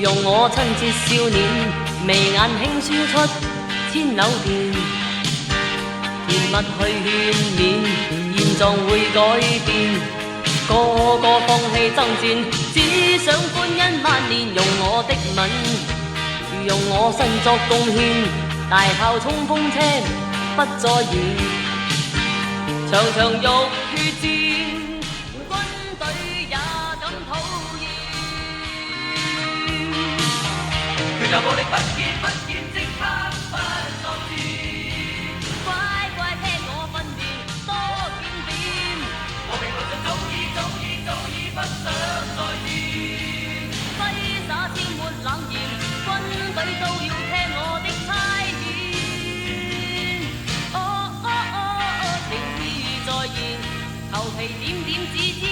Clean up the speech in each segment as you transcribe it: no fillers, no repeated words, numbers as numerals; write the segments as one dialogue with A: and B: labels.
A: 用我親切笑臉，眉眼輕笑出千縷電，甜蜜去勸勉，現狀會改變，個個放棄爭戰，只想歡欣萬年，用我的吻，用我身作貢獻，大炮衝鋒車不再燃，場場浴血戰，軍隊也感討厭。拳頭暴力不見，即刻不作戰。乖乖聽我訓練，多見點。和平路上早已不想再見。揮灑添沒冷言，軍隊都要聽我的差遣。情意再現，頭皮點指尖，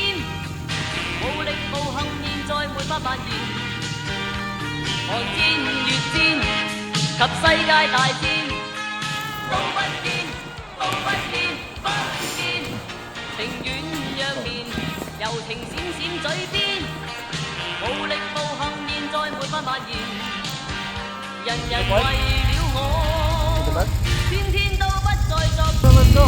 A: 武力暴行現在沒法蔓延。寒戰越戰及世界大戰，都不見，情願讓年，柔情閃閃嘴邊，武力暴行現在沒法蔓延。人人為了我，天天都不再作。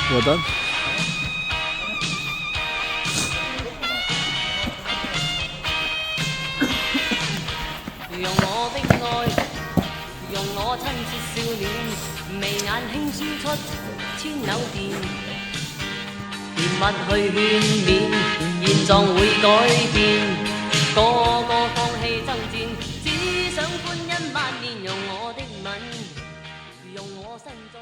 B: Well done.
A: 用我的愛，用我親切笑臉，眉眼輕笑出千縷電，甜蜜去勸勉，現狀會改變，個個放棄爭戰，只想歡欣萬年，用我的吻，用我身作。